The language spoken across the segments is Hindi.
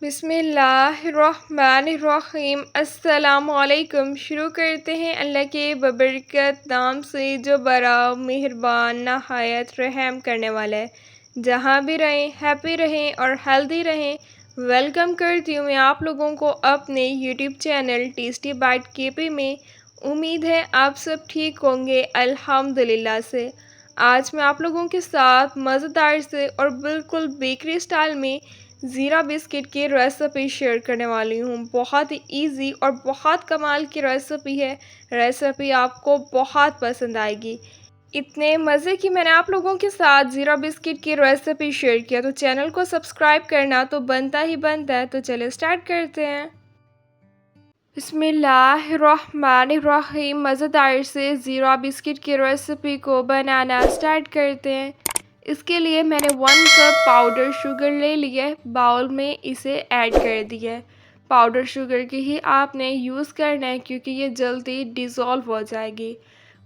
बिस्मिल्लाहिर्रहमानिर्रहीम अस्सलामुअलैकुम। शुरू करते हैं अल्लाह के बबरकत नाम से जो बड़ा मेहरबान नहायत रहम करने वाला है। जहाँ भी रहें हैप्पी रहें और हेल्दी रहें। वेलकम करती हूँ मैं आप लोगों को अपने YouTube channel tasty bite KP में। उम्मीद है आप सब ठीक होंगे अल्हम्दुलिल्लाह से। आज मैं आप लोगों के साथ मज़ेदार से और बिल्कुल बेकरी स्टाइल में ज़ीरा बिस्किट की रेसिपी शेयर करने वाली हूँ। बहुत ही इजी और बहुत कमाल की रेसिपी है। रेसिपी आपको बहुत पसंद आएगी। इतने मज़े की मैंने आप लोगों के साथ ज़ीरा बिस्किट की रेसिपी शेयर किया तो चैनल को सब्सक्राइब करना तो बनता ही बनता है। तो चलिए स्टार्ट करते हैं। बिस्मिल्लाहिर्रहमानिर्रहीम। मज़ेदार से ज़ीरा बिस्किट की रेसिपी को बनाना स्टार्ट करते हैं। इसके लिए मैंने 1 कप पाउडर शुगर ले लिया है। बाउल में इसे ऐड कर दिया है। पाउडर शुगर की ही आपने यूज़ करना है क्योंकि ये जल्दी डिज़ोल्व हो जाएगी।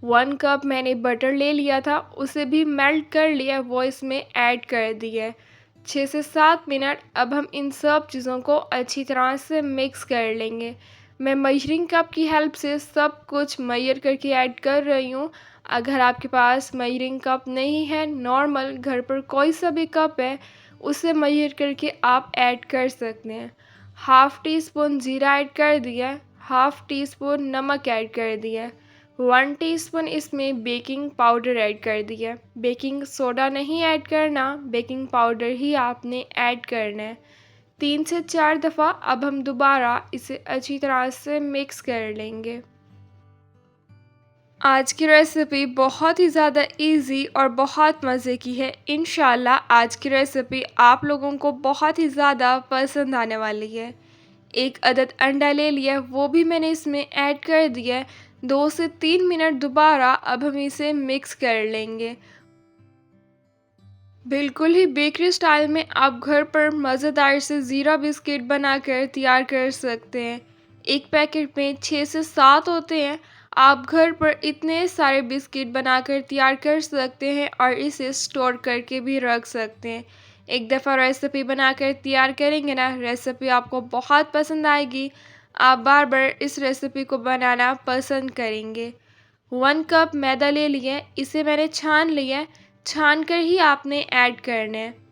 1 कप मैंने बटर ले लिया था, उसे भी मेल्ट कर लिया, वो इसमें ऐड कर दिया है। 6 से 7 मिनट अब हम इन सब चीज़ों को अच्छी तरह से मिक्स कर लेंगे। मैं मेजरिंग कप की हेल्प से सब कुछ मेजर करके ऐड कर रही हूँ। अगर आपके पास मेजरिंग कप नहीं है, नॉर्मल घर पर कोई सा भी कप है, उसे मेजर करके आप ऐड कर सकते हैं। हाफ़ टी स्पून जीरा ऐड कर दिया है, हाफ़ टी स्पून नमक ऐड कर दिया है, 1 टीस्पून इसमें बेकिंग पाउडर ऐड कर दिया है। बेकिंग सोडा नहीं ऐड करना, बेकिंग पाउडर ही आपने ऐड करना है। 3 से 4 दफ़ा अब हम दोबारा इसे अच्छी तरह से मिक्स कर लेंगे। आज की रेसिपी बहुत ही ज़्यादा इजी और बहुत मज़े की है। इंशाल्लाह आज की रेसिपी आप लोगों को बहुत ही ज़्यादा पसंद आने वाली है। एक अदद अंडा ले लिया, वो भी मैंने इसमें ऐड कर दिया है। 2 से 3 मिनट दोबारा अब हम इसे मिक्स कर लेंगे। बिल्कुल ही बेकरी स्टाइल में आप घर पर मज़ेदार से ज़ीरा बिस्किट बनाकर तैयार कर सकते हैं। एक पैकेट में 6 से 7 होते हैं। आप घर पर इतने सारे बिस्किट बनाकर तैयार कर सकते हैं और इसे स्टोर करके भी रख सकते हैं। एक दफ़ा रेसिपी बनाकर तैयार करेंगे ना, रेसिपी आपको बहुत पसंद आएगी। आप बार बार इस रेसिपी को बनाना पसंद करेंगे। 1 कप मैदा ले लिया, इसे मैंने छान लिया है। छान कर ही आपने ऐड करना है।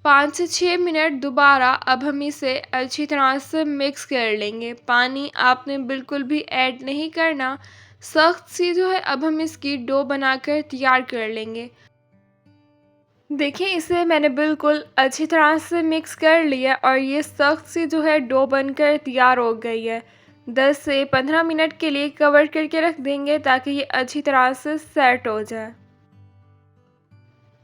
5 से 6 मिनट दोबारा अब हम इसे अच्छी तरह से मिक्स कर लेंगे। पानी आपने बिल्कुल भी ऐड नहीं करना। सख्त सी जो है अब हम इसकी डो बनाकर तैयार कर लेंगे। देखिए इसे मैंने बिल्कुल अच्छी तरह से मिक्स कर लिया और ये सख्त सी जो है डो बनकर तैयार हो गई है। 10 से 15 मिनट के लिए कवर करके रख देंगे ताकि ये अच्छी तरह से सेट हो जाए।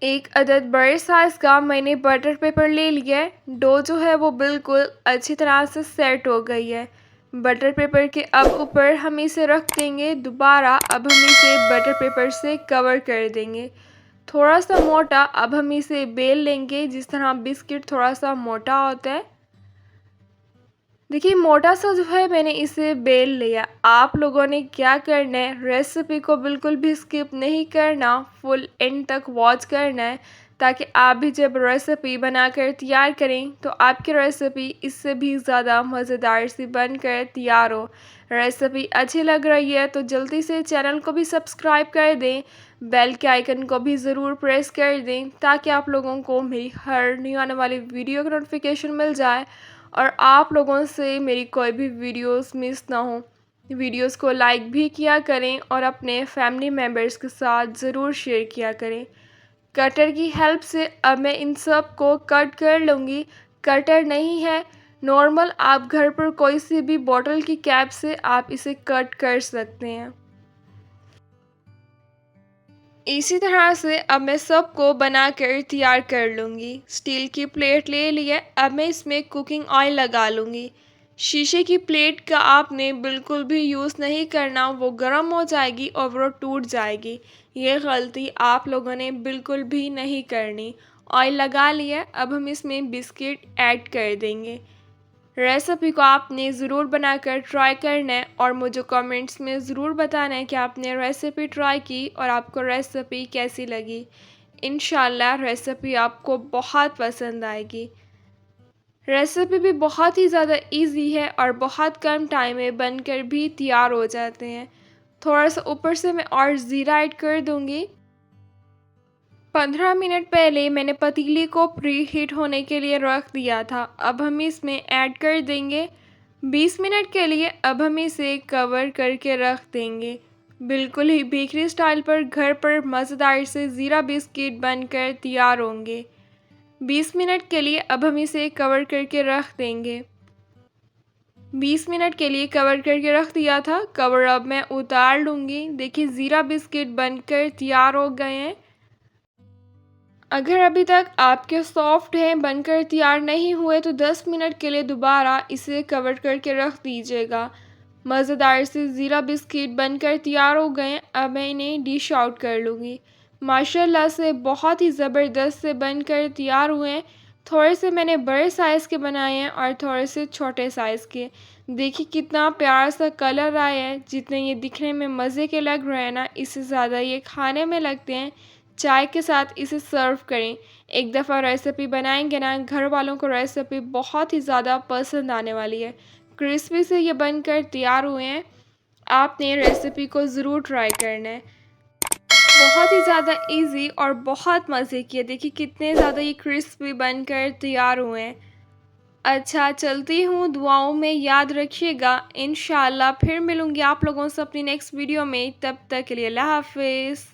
एक अदद बड़े साइज़ का मैंने बटर पेपर ले लिया है। डो जो है वो बिल्कुल अच्छी तरह से सेट हो गई है। बटर पेपर के अब ऊपर हम इसे रख देंगे। दोबारा अब हम इसे बटर पेपर से कवर कर देंगे। थोड़ा सा मोटा अब हम इसे बेल लेंगे, जिस तरह बिस्किट थोड़ा सा मोटा होता है। देखिए मोटा सा जो है मैंने इसे बेल लिया। आप लोगों ने क्या करना है, रेसिपी को बिल्कुल भी स्किप नहीं करना, फुल एंड तक वॉच करना है ताकि आप भी जब रेसिपी बनाकर तैयार करें तो आपकी रेसिपी इससे भी ज़्यादा मज़ेदार सी बनकर तैयार हो। रेसिपी अच्छी लग रही है तो जल्दी से चैनल को भी सब्सक्राइब कर दें, बेल के आइकन को भी ज़रूर प्रेस कर दें ताकि आप लोगों को मेरी हर न्यू आने वाली वीडियो की नोटिफिकेशन मिल जाए और आप लोगों से मेरी कोई भी वीडियोस मिस ना हो। वीडियोस को लाइक भी किया करें और अपने फैमिली मेम्बर्स के साथ ज़रूर शेयर किया करें। कटर की हेल्प से अब मैं इन सब को कट कर लूँगी। कटर नहीं है, नॉर्मल आप घर पर कोई सी भी बॉटल की कैप से आप इसे कट कर सकते हैं। इसी तरह से अब मैं सबको बनाकर तैयार कर लूँगी। स्टील की प्लेट ले लिया, अब मैं इसमें कुकिंग ऑयल लगा लूँगी। शीशे की प्लेट का आपने बिल्कुल भी यूज़ नहीं करना, वो गर्म हो जाएगी और वो टूट जाएगी। ये गलती आप लोगों ने बिल्कुल भी नहीं करनी। ऑयल लगा लिया, अब हम इसमें बिस्किट ऐड कर देंगे। रेसिपी को आपने ज़रूर बनाकर ट्राई करना है और मुझे कमेंट्स में ज़रूर बताना है कि आपने रेसिपी ट्राई की और आपको रेसिपी कैसी लगी। इंशाल्लाह रेसिपी आपको बहुत पसंद आएगी। रेसिपी भी बहुत ही ज़्यादा इजी है और बहुत कम टाइम में बनकर भी तैयार हो जाते हैं। थोड़ा सा ऊपर से मैं और ज़ीरा ऐड कर दूंगी। 15 मिनट पहले मैंने पतीली को प्री हीट होने के लिए रख दिया था। अब हम इसमें ऐड कर देंगे 20 मिनट के लिए। अब हम इसे कवर करके रख देंगे। बिल्कुल ही बेकरी स्टाइल पर घर पर मज़ेदार से ज़ीरा बिस्किट बनकर तैयार होंगे। 20 मिनट के लिए अब हम इसे कवर करके रख देंगे। 20 मिनट के लिए कवर करके रख दिया था। कवर अब मैं उतार लूँगी। देखिए ज़ीरा बिस्किट बनकर तैयार हो गए हैं। अगर अभी तक आपके सॉफ्ट हैं बनकर तैयार नहीं हुए तो 10 मिनट के लिए दोबारा इसे कवर करके रख दीजिएगा। मज़ेदार से ज़ीरा बिस्किट बनकर तैयार हो गए। अब मैं इन्हें डिश आउट कर लूँगी। माशाल्लाह से बहुत ही ज़बरदस्त से बनकर तैयार हुए हैं। थोड़े से मैंने बड़े साइज़ के बनाए हैं और थोड़े से छोटे साइज़ के। देखिए कितना प्यारा सा कलर आया है। जितने ये दिखने में मज़े के लग रहे हैं ना, इससे ज़्यादा ये खाने में लगते हैं। चाय के साथ इसे सर्व करें। एक दफ़ा रेसिपी बनाएंगे ना, घर वालों को रेसिपी बहुत ही ज़्यादा पसंद आने वाली है। क्रिस्पी से ये बनकर तैयार हुए हैं। आपने रेसिपी को ज़रूर ट्राई करना है। बहुत ही ज़्यादा इजी और बहुत मज़े की है। देखिए कितने ज़्यादा ये क्रिस्पी बनकर तैयार हुए हैं। अच्छा चलती हूँ, दुआओं में याद रखिएगा। इंशाल्लाह फिर मिलूँगी आप लोगों से अपनी नेक्स्ट वीडियो में। तब तक के लिए अल्लाह हाफ़िज़।